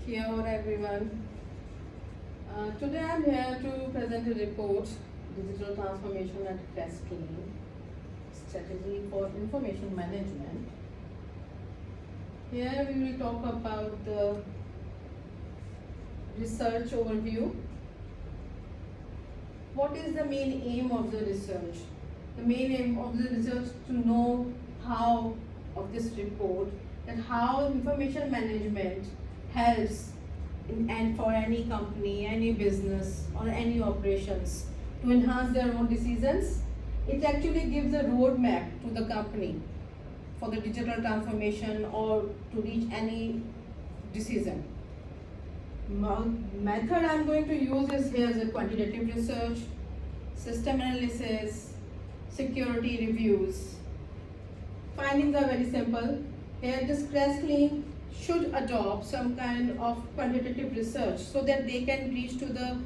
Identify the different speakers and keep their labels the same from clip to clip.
Speaker 1: Hello everyone. Today I'm here to present a report, Digital Transformation at Crestline, Strategy for Information Management. Here we will talk about the research overview. What is the main aim of the research? The main aim of the research to know how of this report, that how information management helps and for any company, any business or any operations to enhance their own decisions. It actually gives a roadmap to the company for the digital transformation or to reach any decision. Method I'm going to use is here is a quantitative research, system analysis, security reviews. Findings are very simple. Here this Crestline should adopt some kind of quantitative research so that they can reach to the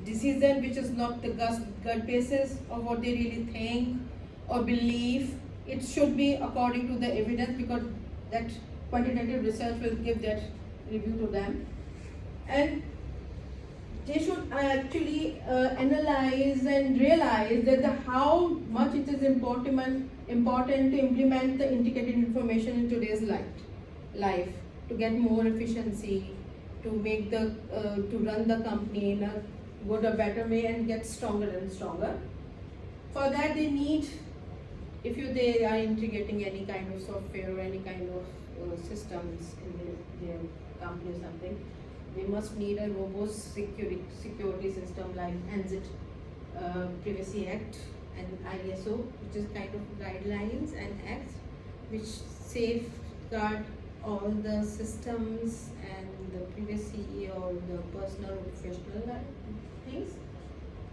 Speaker 1: decision which is not the gut basis of what they really think or believe. It should be according to the evidence, because that quantitative research will give that review to them. And they should actually analyze and realize that how much it is important to implement the integrated information in today's life to get more efficiency, to make the to run the company in a good or better way and get stronger and stronger. For that they need, if they are integrating any kind of software or any kind of systems in their company or something, they must need a robust security system like NZIT, Privacy Act and ISO, which is kind of guidelines and acts which safeguard all the systems and the privacy or the personal or professional things.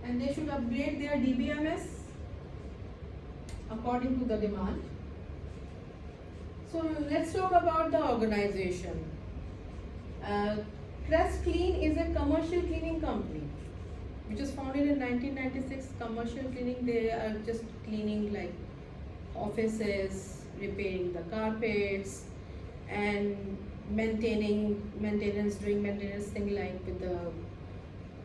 Speaker 1: And they should upgrade their DBMS according to the demand. So let's talk about the organization. Crestline is a commercial cleaning company which was founded in 1996. Commercial cleaning, they are just cleaning like offices, repairing the carpets and doing maintenance thing like with the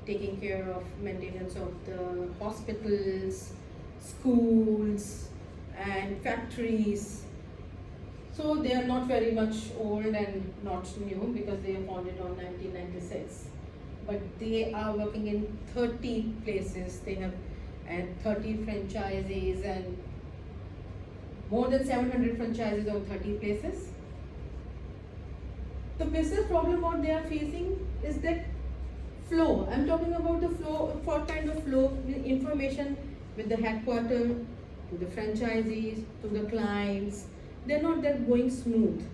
Speaker 1: taking care of maintenance of the hospitals, schools and factories. So they are not very much old and not new, because they are founded on 1996. But they are working in 30 places. They have 30 franchises and more than 700 franchises on 30 places. The business problem what they are facing is that flow. I'm talking about the flow, what kind of flow, information with the headquarters, to the franchisees, to the clients. They're not that going smooth,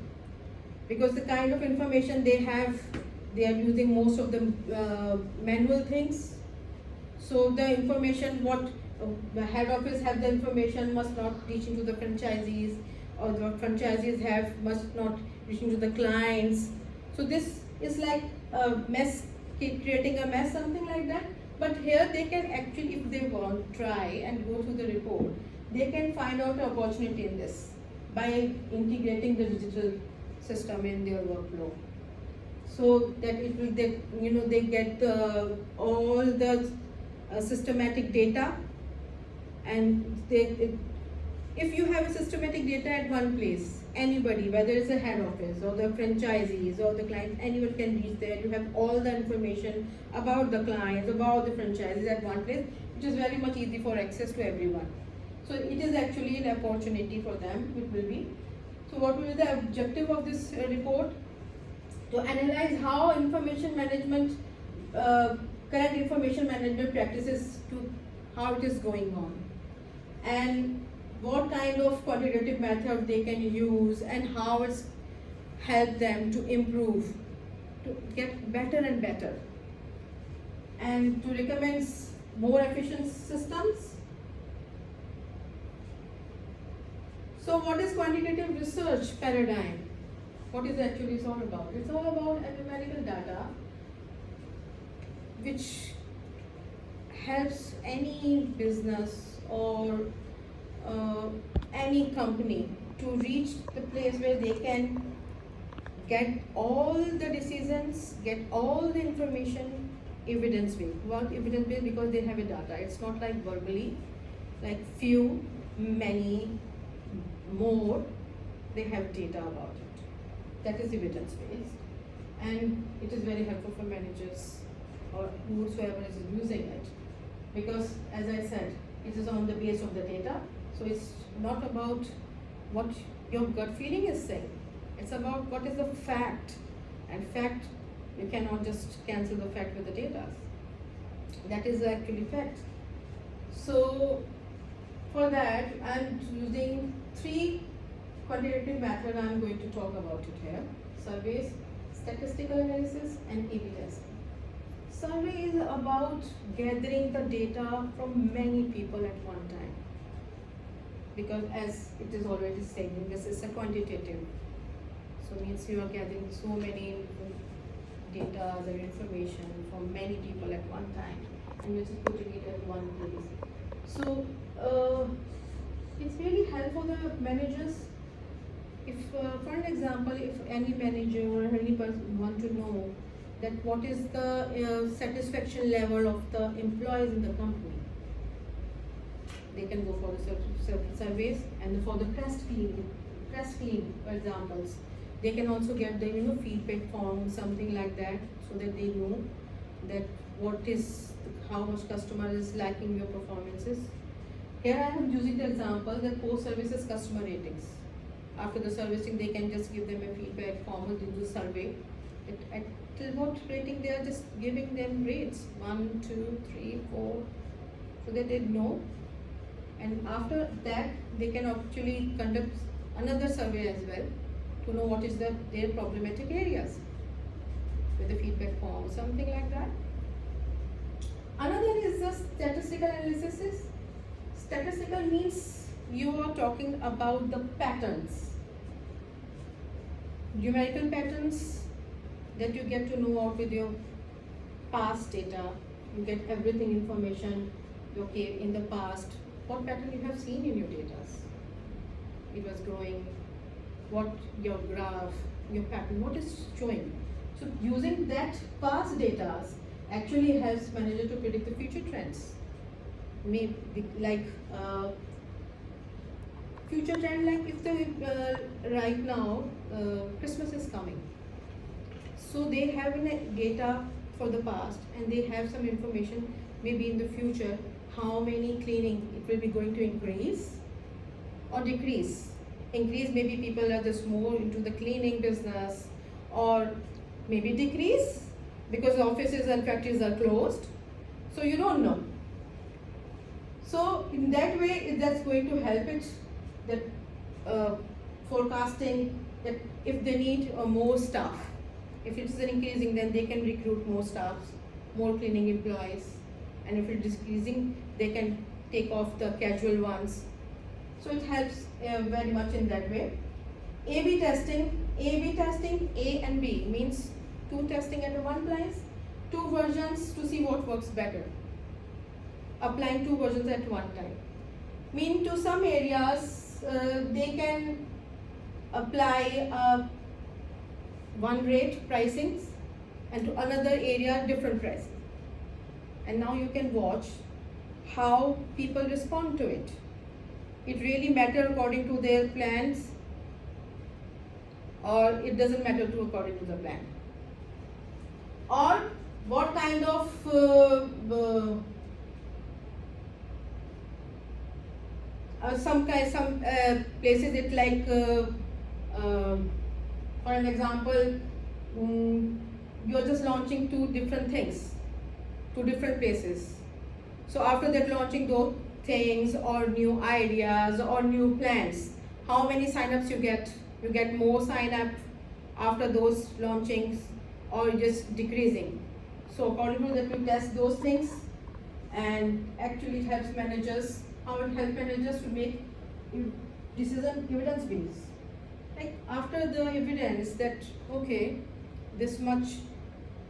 Speaker 1: because the kind of information they have, they are using most of the manual things. So the information what the head office have the information must not reach into the franchisees, or the franchisees have must not reach into the clients. So this is like a mess, creating a mess, something like that. But here they can actually, if they want, try and go through the report, they can find out an opportunity in this by integrating the digital system in their workflow, so that it will they get all the systematic data. And if you have a systematic data at one place, anybody, whether it's a head office or the franchisees or the client, anyone can reach there. You have all the information about the clients, about the franchises at one place, which is very much easy for access to everyone. So it is actually an opportunity for them, it will be. So what will be the objective of this report? To analyze how information management, current information management practices, to how it is going on, and what kind of quantitative method they can use, and how it's helped them to improve, to get better and better, and to recommend more efficient systems. So what is quantitative research paradigm? What is actually it's all about? It's all about numerical data which helps any business or any company to reach the place where they can get all the decisions, get all the information evidence-based. What evidence-based? Because they have a data. It's not like verbally, like few, many, more. They have data about it. That is evidence-based, and it is very helpful for managers or whosoever is using it, because as I said, it is on the base of the data. So it's not about what your gut feeling is saying. It's about what is the fact, and fact, you cannot just cancel the fact with the data. That is actually fact. So for that, I'm using 3 quantitative methods. I'm going to talk about it here: surveys, statistical analysis, and A/B testing. Survey is about gathering the data from many people at one time, because as it is already saying, this is a quantitative. So means you are gathering so many data or information from many people at one time, and you're just putting it at one place. So it's really helpful for the managers. If, for an example, if any manager or any person want to know that what is the satisfaction level of the employees in the company, they can go for the surveys, and for the press clean examples, they can also get the feedback form, something like that, so that they know that how much customer is liking your performances. Here I am using the example that post services customer ratings. After the servicing, they can just give them a feedback form or do survey. Till what rating they are just giving them rates, 1, 2, 3, 4, so that they know. And after that, they can actually conduct another survey as well to know what is their problematic areas with the feedback form, something like that. Another is the statistical analysis. Statistical means you are talking about the patterns, numerical patterns that you get to know out with your past data. You get everything information, okay, in the past, what pattern you have seen in your data. It was growing, what your graph, your pattern, what is showing. So using that past data actually helps manager to predict the future trends. Maybe like future trend, like if the right now Christmas is coming, so they have data for the past, and they have some information maybe in the future how many cleaning it will be going to increase or decrease. Increase, maybe people are just more into the cleaning business, or maybe decrease because offices and factories are closed. So you don't know. So in that way, that's going to help it, that forecasting, that if they need more staff, if it is increasing, then they can recruit more staff, more cleaning employees, and if it is decreasing, they can take off the casual ones. So it helps very much in that way. A/B testing. A/B testing, A and B means 2 testing at one place, 2 versions to see what works better. Applying 2 versions at one time. Mean to some areas they can apply one rate pricings, and to another area different pricing. And now you can watch how people respond to it. It really matter according to their plans, or it doesn't matter according to the plan, or what kind of some places it like for an example, you're just launching 2 different things, 2 different places. So after that launching those things or new ideas or new plans, how many sign-ups you get? You get more sign-up after those launchings, or just decreasing. So according to that, you test those things, and actually it helps managers. How it helps managers to make decision evidence-based. Like after the evidence that okay, this much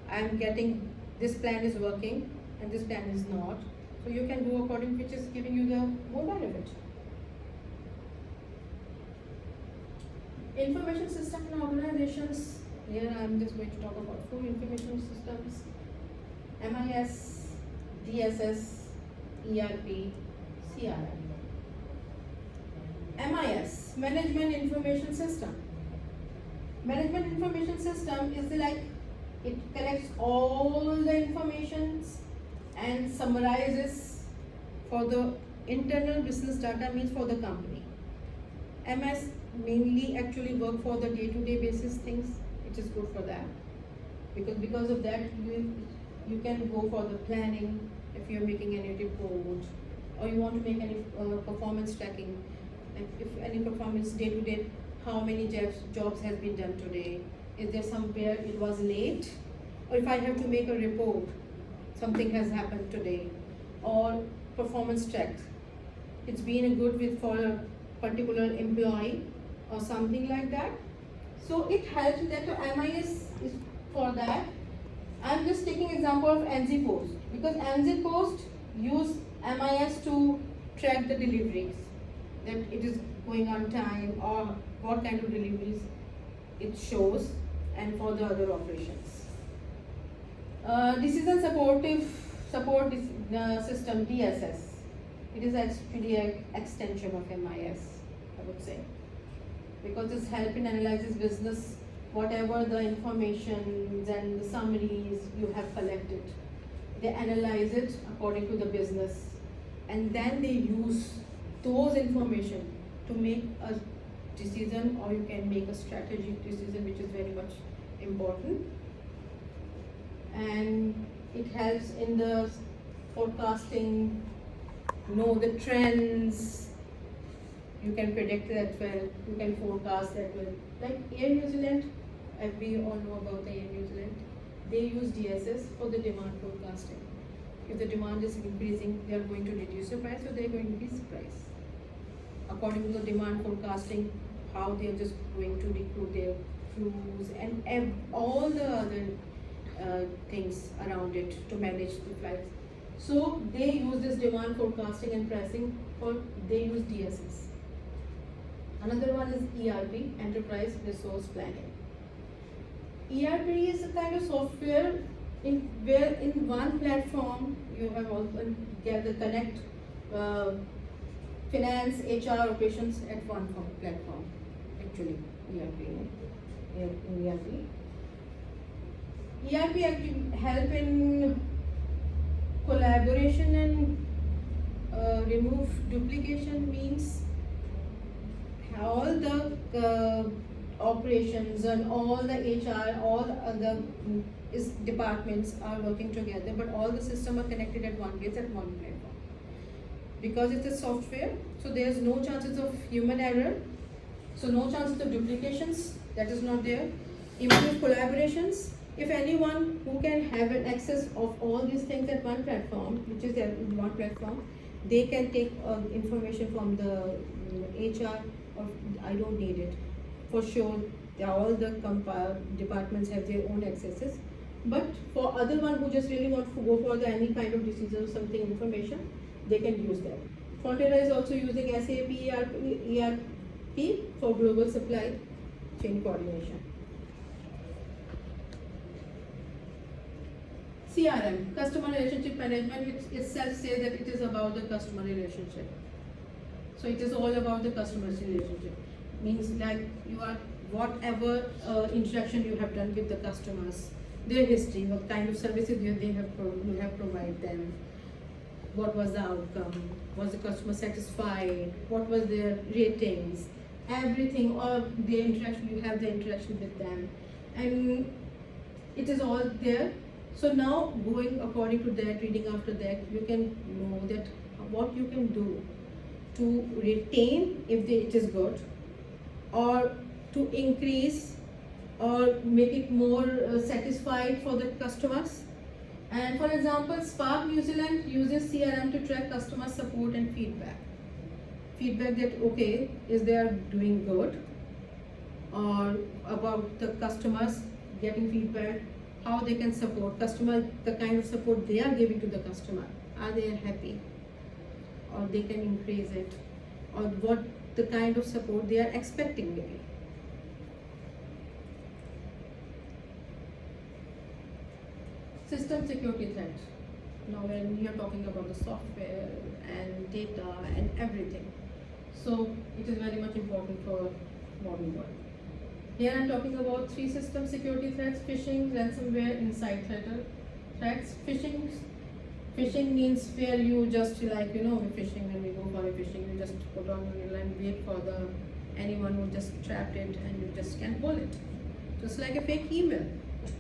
Speaker 1: I'm getting, this plan is working and this plan is not. So you can go according to which is giving you the more benefit. Information system in organizations Here I am just going to talk about 4 information systems: MIS, DSS, ERP, CRM. MIS, Management Information System. Management Information System is it collects all the informations and summarizes for the internal business data, means for the company. MS mainly actually work for the day-to-day basis things, which is good for that, because of that you can go for the planning if you're making any report, or you want to make any performance tracking, like if any performance day-to-day, how many jobs has been done today, is there somewhere it was late, or if I have to make a report, something has happened today, or performance check, it's been good with for a particular employee or something like that. So it helps that MIS is for that. I'm just taking example of NZ Post, because NZ Post use MIS to track the deliveries, that it is going on time or what kind of deliveries it shows, and for the other operations. Decision support system, DSS. It is actually an extension of MIS, I would say, because it's helping analyzes business, whatever the information and the summaries you have collected. They analyze it according to the business, and then they use those information to make a decision, or you can make a strategic decision, which is very much important. And it helps in the forecasting, know the trends, you can predict that well, you can forecast that well. Like Air New Zealand, we all know about the Air New Zealand, they use DSS for the demand forecasting. If the demand is increasing, they are going to reduce the price, or they are going to increase the price. According to the demand forecasting, how they are just going to recruit their crews and all the other things around it to manage the flights. So they use this demand forecasting and pricing they use DSS. Another one is ERP, Enterprise Resource Planning. ERP is a kind of software where in one platform you have also connect finance, HR, operations at one platform. Actually, ERP actually help in collaboration and remove duplication, means all the operations and all the HR, all other departments are working together, but all the systems are connected at one place, at one platform. Because it's a software, so there's no chances of human error, so no chances of duplications, that is not there. Even with collaborations, if anyone who can have an access of all these things at one platform, which is in one platform, they can take information from the HR, or I don't need it. For sure, all the departments have their own accesses. But for other one who just really want to go for any kind of decision or something information, they can use that. Frontera is also using SAP ERP for global supply chain coordination. CRM, Customer Relationship Management, which itself says that it is about the customer relationship. So it is all about the customer relationship. Means like you are whatever interaction you have done with the customers, their history, what kind of services you have provided them, what was the outcome, was the customer satisfied, what was their ratings, everything, or the interaction, you have the interaction with them, and it is all there. So now going according to that, reading after that, you can know that what you can do to retain if it is good, or to increase or make it more satisfied for the customers. And for example, Spark New Zealand uses CRM to track customer support and feedback. Feedback that okay, is they are doing good, or about the customers getting feedback, how they can support customer, the kind of support they are giving to the customer, are they happy, or they can increase it, or what the kind of support they are expecting maybe. System security threat. Now when we are talking about the software and data and everything, so it is very much important for modern world. Here I'm talking about 3 system security threats: phishing, ransomware, inside threats. Phishing means where you just, like, phishing, when we go for a phishing, you just put on your line, wait for anyone who just trapped it, and you just can pull it. Just like a fake email.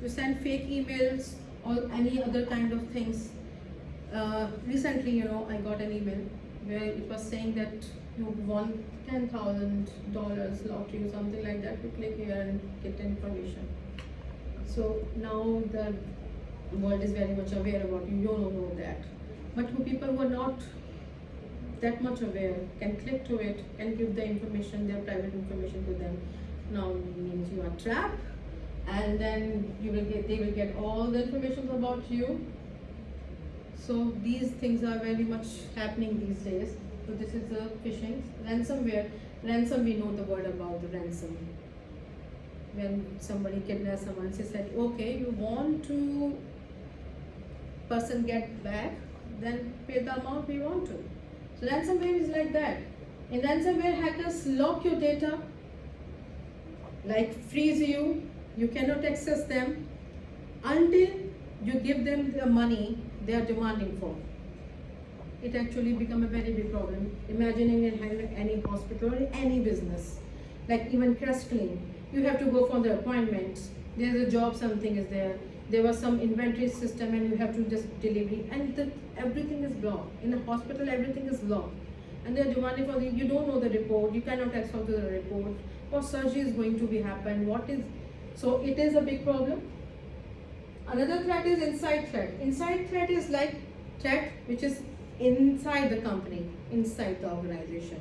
Speaker 1: You send fake emails or any other kind of things. Recently, I got an email where it was saying that you won $10,000 lottery or something like that. You click here and get information. So now the world is very much aware about you. You don't know that. But who people who are not that much aware can click to it, can give the information, their private information to them. Now means you are trapped, and then they will get all the information about you. So these things are very much happening these days. So this is the phishing. Ransomware. Ransom, we know the word about the ransom. When somebody kidnaps someone, she said, okay, you want to person get back, then pay the amount we want to. So ransomware is like that. In ransomware, hackers lock your data, like freeze you cannot access them until you give them the money they are demanding for. It actually become a very big problem. Imagining in any hospital or any business, like even Crest Clean, you have to go for the appointment. There's a job, something is there. There was some inventory system, and you have to just delivery, and everything is blocked. In a hospital, everything is blocked, and they're demanding for you don't know the report, you cannot access to the report, what surgery is going to be happen, so it is a big problem. Another threat is inside threat. Inside threat is like threat which is inside the company, inside the organization.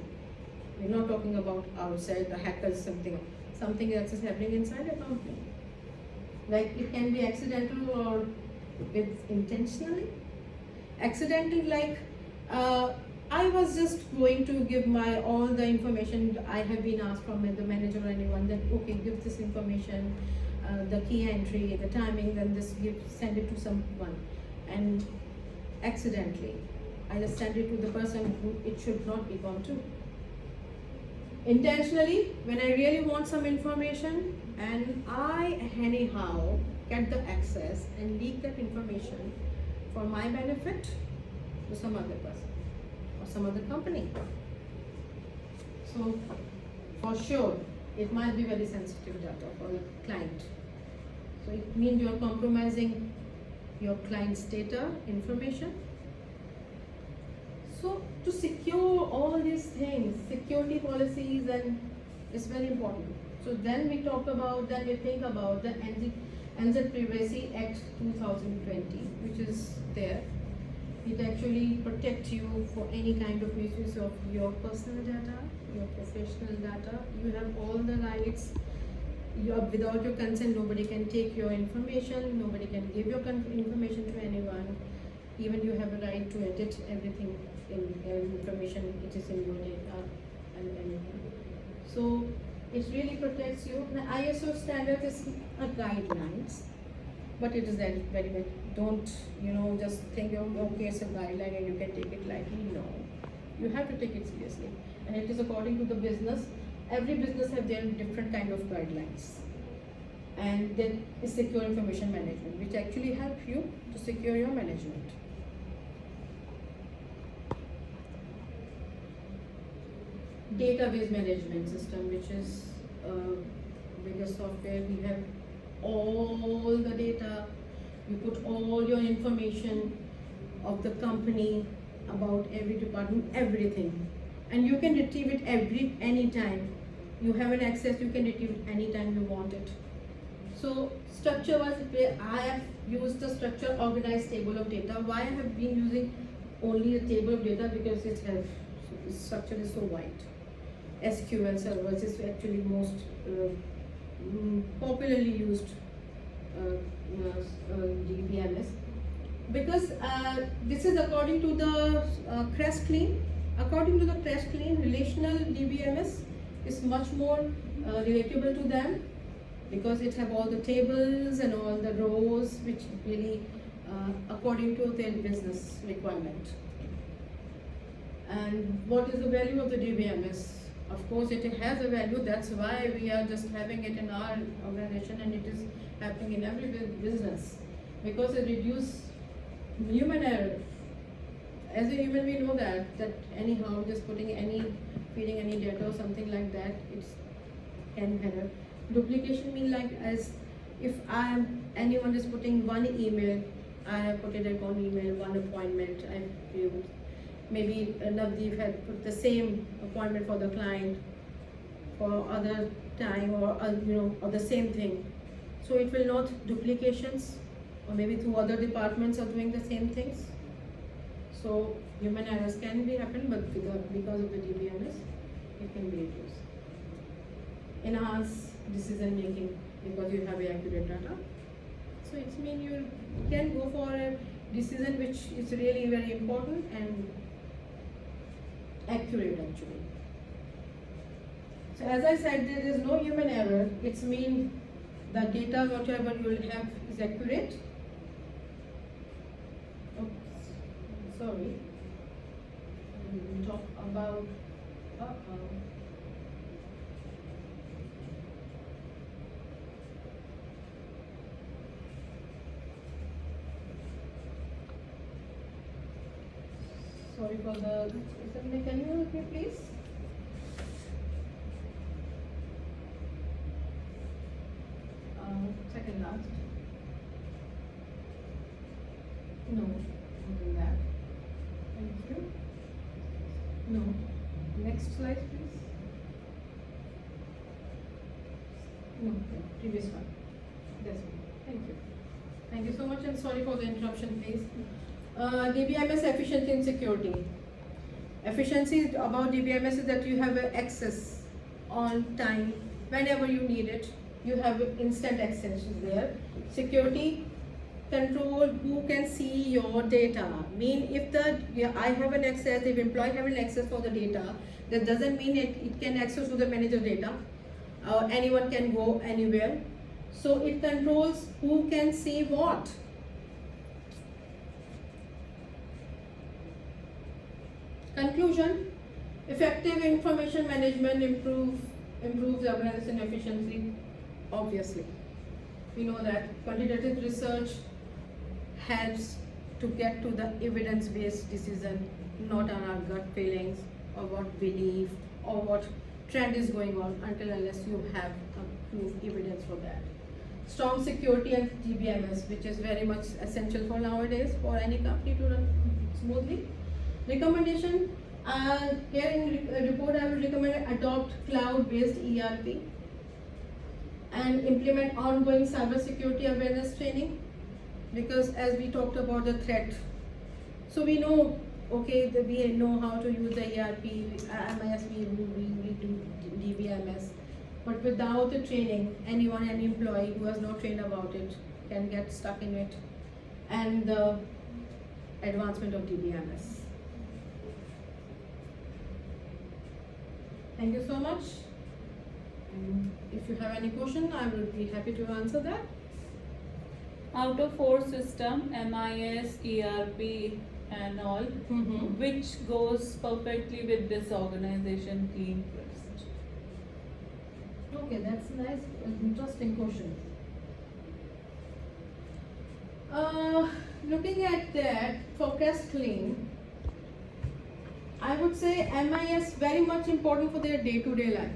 Speaker 1: We're not talking about outside, the hackers, something else is happening inside a company. Like it can be accidental or intentionally. Accidental, like I was just going to give all the information I have been asked from the manager or anyone, that okay, give this information, the key entry, the timing, then send it to someone, and accidentally I just send it to the person who it should not be gone to. Intentionally, when I really want some information and I anyhow get the access and leak that information for my benefit to some other person or some other company. So for sure, it might be very sensitive data for the client. So it means you are compromising your client's data, information. So to secure all these things, security policies is very important. So then we think about the NZ Privacy Act 2020, which is there. It actually protects you for any kind of misuse of your personal data, your professional data. You have all the rights. Without your consent, nobody can take your information, nobody can give your information to anyone. Even you have a right to edit everything information which is in your data and anything. So it really protects you. The ISO standard is a guidelines, but it is very, very much, don't just think okay, it's a guideline and you can take it lightly. No, you have to take it seriously, and it is according to the business. Every business have their different kind of guidelines, and then is secure information management, which actually help you to secure your management. Database management system, which is biggest software. We have all the data. You put all your information of the company, about every department, everything, and you can retrieve it anytime. You have an access, you can retrieve it anytime you want it. So structure was, I have used the structure organized table of data. Why I have been using only a table of data? Because its structure is so wide. SQL servers is actually most popularly used DBMS, because this is according to the Crest Clean. According to the Crest Clean, relational DBMS is much more relatable to them, because it have all the tables and all the rows which really according to their business requirement. And what is the value of the DBMS? Of course, it has a value. That's why we are just having it in our organization, and it is happening in every business, because it reduces human error. As a human, we know that anyhow, just feeding any data or something like that, it's an error. Duplication mean like as if anyone is putting one email, I have put it at one email, one appointment I've viewed. Maybe Navdeep had put the same appointment for the client for other time, or or the same thing. So it will not duplications, or maybe two other departments are doing the same things. So human errors can be happen, but because of the DBMS, it can be reduced. Enhance decision making because you have accurate data. So it means you can go for a decision which is really very important and accurate actually. So as I said, there is no human error. It means the data whatever you will have is accurate. Oops, sorry. We'll talk about sorry for the. Can you help me, please? Second last. No, not in that. Thank you. No. Next slide, please. No, previous one. This one. Thank you. Thank you so much, and sorry for the interruption, please. DBMS efficiency and security. Efficiency about DBMS is that you have access on time whenever you need it. You have instant access there. Security control, who can see your data. Mean if I have an access, if employee have an access for the data, that doesn't mean it can access to the manager data. Anyone can go anywhere. So it controls who can see what. Conclusion, effective information management improves organization efficiency, obviously. We know that quantitative research helps to get to the evidence-based decision, not on our gut feelings or what belief or what trend is going on, until unless you have proof evidence for that. Strong security and DBMS, which is very much essential for nowadays for any company to run smoothly. Recommendation, here in report I will recommend adopt cloud-based ERP and implement ongoing cybersecurity awareness training, because as we talked about the threat, so we know, okay, we know how to use the ERP, MIS, we do DBMS, but without the training, any employee who has no trained about it can get stuck in it, and the advancement of DBMS. Thank you so much. And if you have any question, I will be happy to answer that.
Speaker 2: Out of 4 system, MIS, ERP and all, which goes perfectly with this organization team first?
Speaker 1: Okay, that's a nice, interesting question. Looking at that, forecast clean, I would say MIS very much important for their day-to-day life,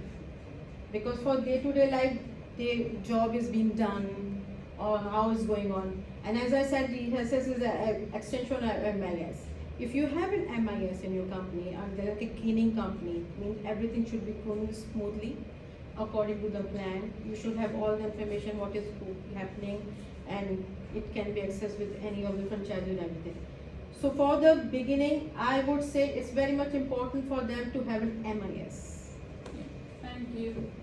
Speaker 1: because for day-to-day life, their job is being done or how is going on. And as I said, DSS is an extension of MIS. If you have an MIS in your company, or they're like a cleaning company, means everything should be going smoothly according to the plan. You should have all the information what is happening, and it can be accessed with any of the franchise and everything. So for the beginning, I would say it's very much important for them to have an MIS.
Speaker 2: Thank you.